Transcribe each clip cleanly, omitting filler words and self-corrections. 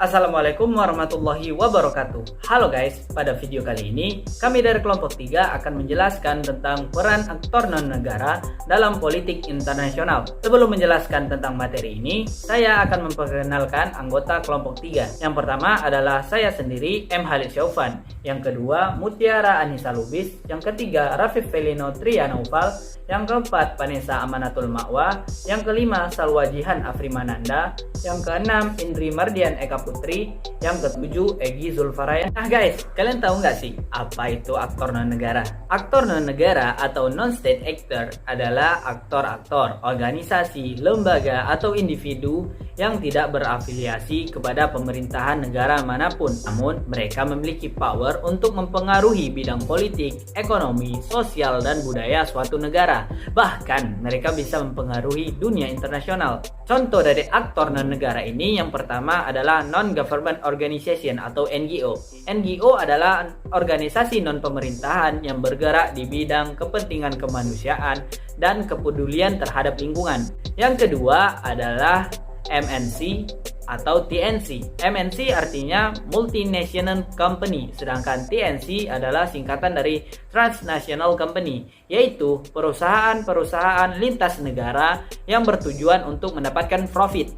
Assalamualaikum warahmatullahi wabarakatuh. Halo guys, pada video kali ini kami dari kelompok 3 akan menjelaskan tentang peran aktor non-negara dalam politik internasional. Sebelum menjelaskan tentang materi ini, saya akan memperkenalkan anggota kelompok 3. Yang pertama adalah saya sendiri, M. Halid Syaufan. Yang kedua, Mutiara Anissa Lubis. Yang ketiga, Rafif Felino Trianoval. Yang keempat, Vanessa Amanatul Ma'wa. Yang kelima, Salwa Jihan Afrimananda. Yang keenam, Indri Mardian Eka Putri. Yang ketujuh, Egy Zulfarayan. Nah guys, kalian tahu nggak sih apa itu aktor non-negara? Aktor non-negara atau non-state actor adalah aktor-aktor, organisasi, lembaga, atau individu yang tidak berafiliasi kepada pemerintahan negara manapun. Namun, mereka memiliki power untuk mempengaruhi bidang politik, ekonomi, sosial, dan budaya suatu negara. Bahkan, mereka bisa mempengaruhi dunia internasional. Contoh dari aktor non-negara ini yang pertama adalah Non-Government Organization atau NGO. NGO adalah organisasi non-pemerintahan yang bergerak di bidang kepentingan kemanusiaan dan kepedulian terhadap lingkungan. Yang kedua adalah MNC atau TNC. MNC artinya Multinational Company, sedangkan TNC adalah singkatan dari Transnational Company, yaitu perusahaan-perusahaan lintas negara yang bertujuan untuk mendapatkan profit.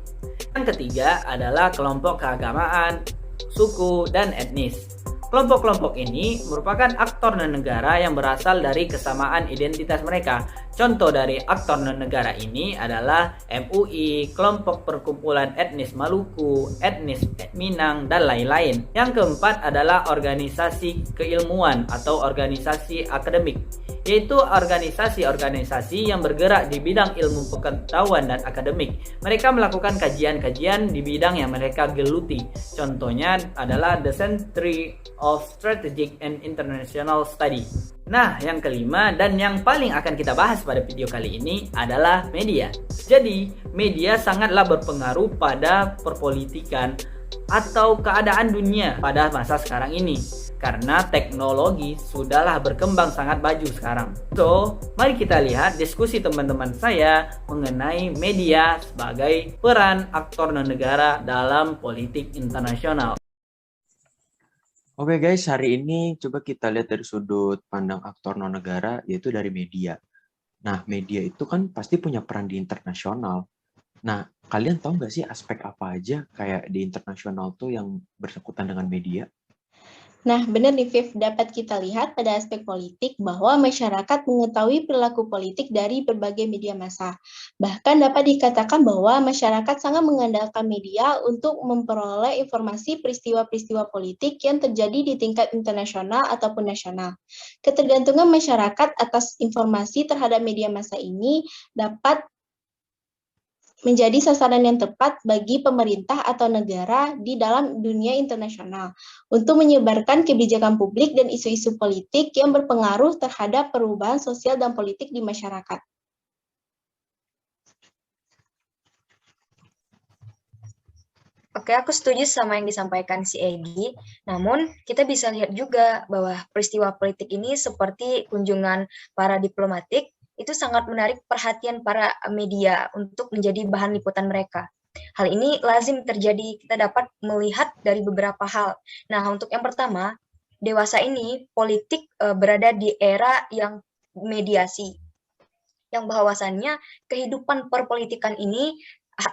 Yang ketiga adalah kelompok keagamaan, suku, dan etnis. Kelompok-kelompok ini merupakan aktor non-negara yang berasal dari kesamaan identitas mereka. Contoh dari aktor non-negara ini adalah MUI, kelompok perkumpulan etnis Maluku, etnis Minang, dan lain-lain. Yang keempat adalah organisasi keilmuan atau organisasi akademik, yaitu organisasi-organisasi yang bergerak di bidang ilmu pengetahuan dan akademik. Mereka melakukan kajian-kajian di bidang yang mereka geluti. Contohnya adalah The Center of Strategic and International Study. Nah, yang kelima dan yang paling akan kita bahas pada video kali ini adalah media. Jadi, media sangatlah berpengaruh pada perpolitikan atau keadaan dunia pada masa sekarang ini. Karena teknologi sudahlah berkembang sangat maju sekarang. So, mari kita lihat diskusi teman-teman saya mengenai media sebagai peran aktor non-negara dalam politik internasional. Oke guys, hari ini coba kita lihat dari sudut pandang aktor non-negara, yaitu dari media. Nah, media itu kan pasti punya peran di internasional. Nah, kalian tahu nggak sih aspek apa aja kayak di internasional tuh yang bersangkutan dengan media? Nah, benar nih, Viv. Dapat kita lihat pada aspek politik bahwa masyarakat mengetahui perilaku politik dari berbagai media massa. Bahkan dapat dikatakan bahwa masyarakat sangat mengandalkan media untuk memperoleh informasi peristiwa-peristiwa politik yang terjadi di tingkat internasional ataupun nasional. Ketergantungan masyarakat atas informasi terhadap media massa ini dapat menjadi sasaran yang tepat bagi pemerintah atau negara di dalam dunia internasional untuk menyebarkan kebijakan publik dan isu-isu politik yang berpengaruh terhadap perubahan sosial dan politik di masyarakat. Oke, aku setuju sama yang disampaikan si Egy. Namun, kita bisa lihat juga bahwa peristiwa politik ini seperti kunjungan para diplomatik itu sangat menarik perhatian para media untuk menjadi bahan liputan mereka. Hal ini lazim terjadi, kita dapat melihat dari beberapa hal. Nah, untuk yang pertama, dewasa ini politik berada di era yang mediasi, yang bahwasannya kehidupan perpolitikan ini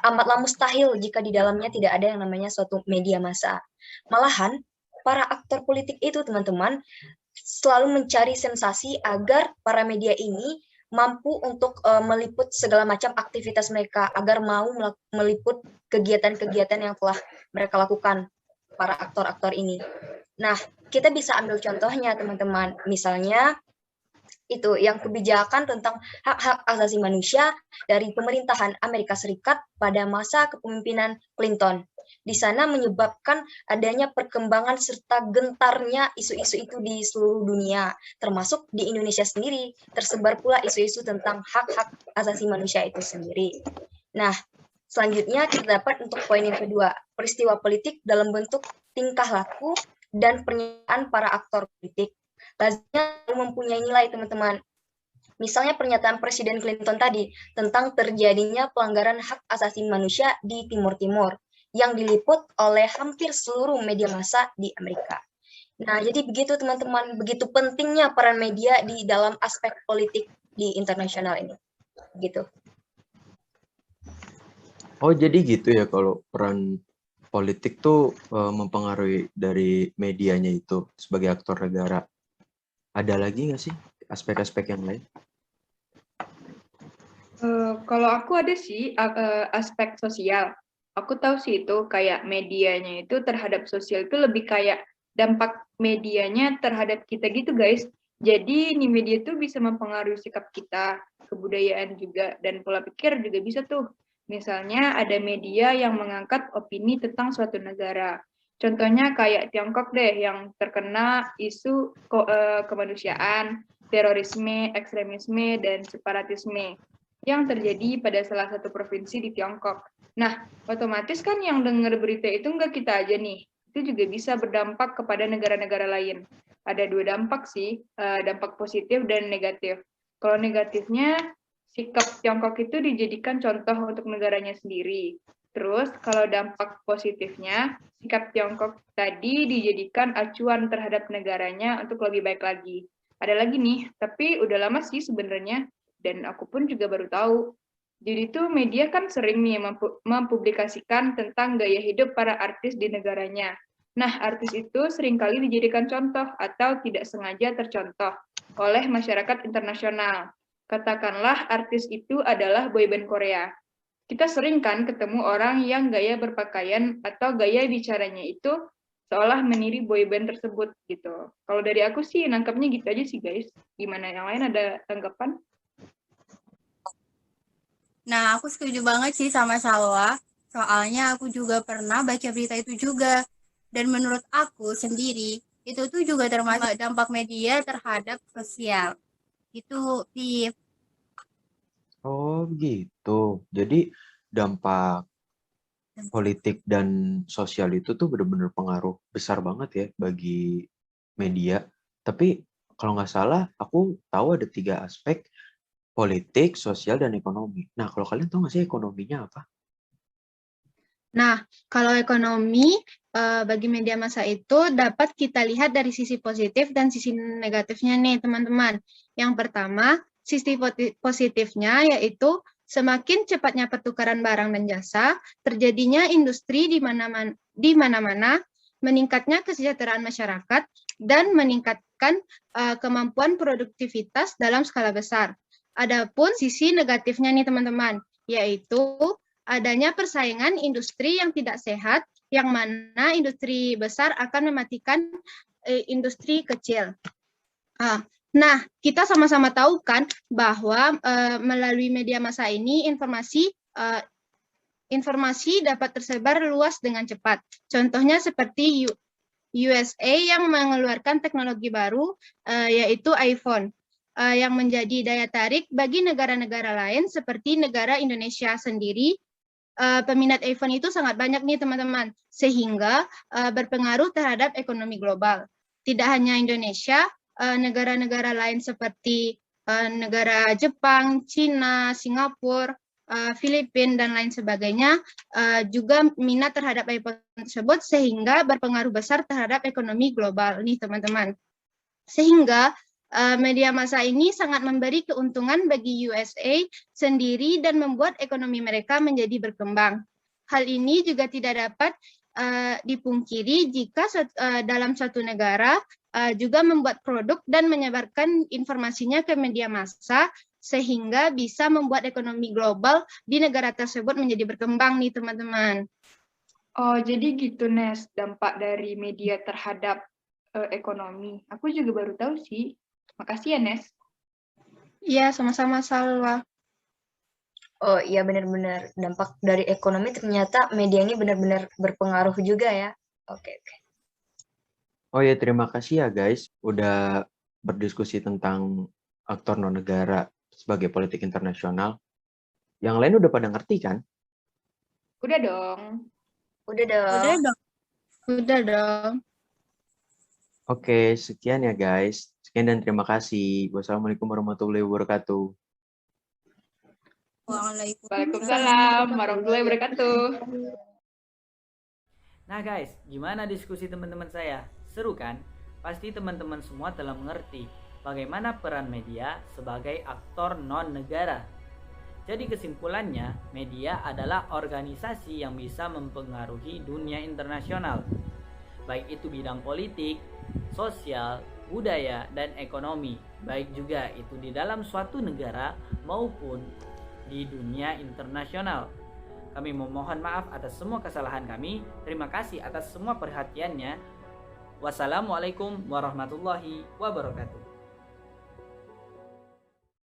amatlah mustahil jika di dalamnya tidak ada yang namanya suatu media massa. Malahan, para aktor politik itu, teman-teman, selalu mencari sensasi agar para media ini mampu untuk meliput segala macam aktivitas mereka, agar mau meliput kegiatan-kegiatan yang telah mereka lakukan, para aktor-aktor ini. Nah, kita bisa ambil contohnya, teman-teman. Misalnya, itu yang kebijakan tentang hak-hak asasi manusia dari pemerintahan Amerika Serikat pada masa kepemimpinan Clinton. Di sana menyebabkan adanya perkembangan serta gentarnya isu-isu itu di seluruh dunia, termasuk di Indonesia sendiri, tersebar pula isu-isu tentang hak-hak asasi manusia itu sendiri. Nah, selanjutnya kita dapat untuk poin yang kedua, peristiwa politik dalam bentuk tingkah laku dan pernyataan para aktor politik. Lazimnya mempunyai nilai, teman-teman. Misalnya pernyataan Presiden Clinton tadi tentang terjadinya pelanggaran hak asasi manusia di Timur Timur. yang diliput oleh hampir seluruh media massa di Amerika. Nah, jadi begitu teman-teman, begitu pentingnya peran media di dalam aspek politik di internasional ini. Gitu. Oh, jadi gitu ya kalau peran politik tuh mempengaruhi dari medianya itu sebagai aktor negara. Ada lagi nggak sih aspek-aspek yang lain? Kalau aku ada sih aspek sosial. Aku tahu sih itu kayak medianya itu terhadap sosial itu lebih kayak dampak medianya terhadap kita gitu guys. Jadi ini media tuh bisa mempengaruhi sikap kita, kebudayaan juga, dan pola pikir juga bisa tuh. Misalnya ada media yang mengangkat opini tentang suatu negara. Contohnya kayak Tiongkok deh yang terkena isu kemanusiaan, terorisme, ekstremisme, dan separatisme yang terjadi pada salah satu provinsi di Tiongkok. Nah, otomatis kan yang dengar berita itu nggak kita aja nih. Itu juga bisa berdampak kepada negara-negara lain. Ada dua dampak sih, dampak positif dan negatif. Kalau negatifnya, sikap Tiongkok itu dijadikan contoh untuk negaranya sendiri. Terus, kalau dampak positifnya, sikap Tiongkok tadi dijadikan acuan terhadap negaranya untuk lebih baik lagi. Ada lagi nih, tapi udah lama sih sebenarnya, dan aku pun juga baru tahu. Jadi tuh media kan sering nih mempublikasikan tentang gaya hidup para artis di negaranya. Nah, artis itu seringkali dijadikan contoh atau tidak sengaja tercontoh oleh masyarakat internasional. Katakanlah artis itu adalah boyband Korea. Kita sering kan ketemu orang yang gaya berpakaian atau gaya bicaranya itu seolah meniru boyband tersebut gitu. Kalau dari aku sih nangkapnya gitu aja sih guys. Gimana yang lain ada tanggapan? Nah, aku setuju banget sih sama Salwa. Soalnya aku juga pernah baca berita itu juga. Dan menurut aku sendiri, itu tuh juga termasuk dampak media terhadap sosial. Itu, Viv. Oh, gitu. Jadi dampak politik dan sosial itu tuh benar-benar pengaruh besar banget ya bagi media. Tapi kalau nggak salah, aku tahu ada 3 aspek, politik, sosial, dan ekonomi. Nah, kalau kalian tahu nggak sih ekonominya apa? Nah, kalau ekonomi bagi media massa itu dapat kita lihat dari sisi positif dan sisi negatifnya nih, teman-teman. Yang pertama, sisi positifnya yaitu semakin cepatnya pertukaran barang dan jasa, terjadinya industri di mana-mana, meningkatnya kesejahteraan masyarakat, dan meningkatkan kemampuan produktivitas dalam skala besar. Adapun sisi negatifnya nih, teman-teman, yaitu adanya persaingan industri yang tidak sehat, yang mana industri besar akan mematikan industri kecil. Nah, kita sama-sama tahu kan bahwa melalui media massa ini informasi dapat tersebar luas dengan cepat. Contohnya seperti USA yang mengeluarkan teknologi baru, yaitu iPhone, yang menjadi daya tarik bagi negara-negara lain seperti negara Indonesia sendiri. Peminat iPhone itu sangat banyak nih teman-teman, sehingga berpengaruh terhadap ekonomi global. Tidak hanya Indonesia, negara-negara lain seperti negara Jepang, Cina, Singapura, Filipina, dan lain sebagainya juga minat terhadap iPhone tersebut, sehingga berpengaruh besar terhadap ekonomi global nih teman-teman. Sehingga media massa ini sangat memberi keuntungan bagi USA sendiri dan membuat ekonomi mereka menjadi berkembang. Hal ini juga tidak dapat dipungkiri jika dalam suatu negara juga membuat produk dan menyebarkan informasinya ke media massa sehingga bisa membuat ekonomi global di negara tersebut menjadi berkembang nih teman-teman. Oh, jadi gitu Nes, dampak dari media terhadap ekonomi. Aku juga baru tahu sih. Makasih ya, Nes. Iya, sama-sama Salwa. Oh iya benar-benar dampak dari ekonomi ternyata media ini benar-benar berpengaruh juga ya. Oke. Oh ya, terima kasih ya guys udah berdiskusi tentang aktor non negara sebagai politik internasional. Yang lain udah pada ngerti kan? Udah dong. Udah dong. Udah dong. Udah dong. Oke, sekian ya guys. Sekian dan terima kasih. Wassalamualaikum warahmatullahi wabarakatuh. Waalaikumsalam. Waalaikumsalam warahmatullahi wabarakatuh. Nah guys, gimana diskusi teman-teman saya? Seru kan? Pasti teman-teman semua telah mengerti bagaimana peran media sebagai aktor non-negara. Jadi kesimpulannya, media adalah organisasi yang bisa mempengaruhi dunia internasional, baik itu bidang politik, sosial, budaya, dan ekonomi, baik juga itu di dalam suatu negara maupun di dunia internasional. Kami memohon maaf atas semua kesalahan kami. Terima kasih atas semua perhatiannya. Wassalamualaikum warahmatullahi wabarakatuh.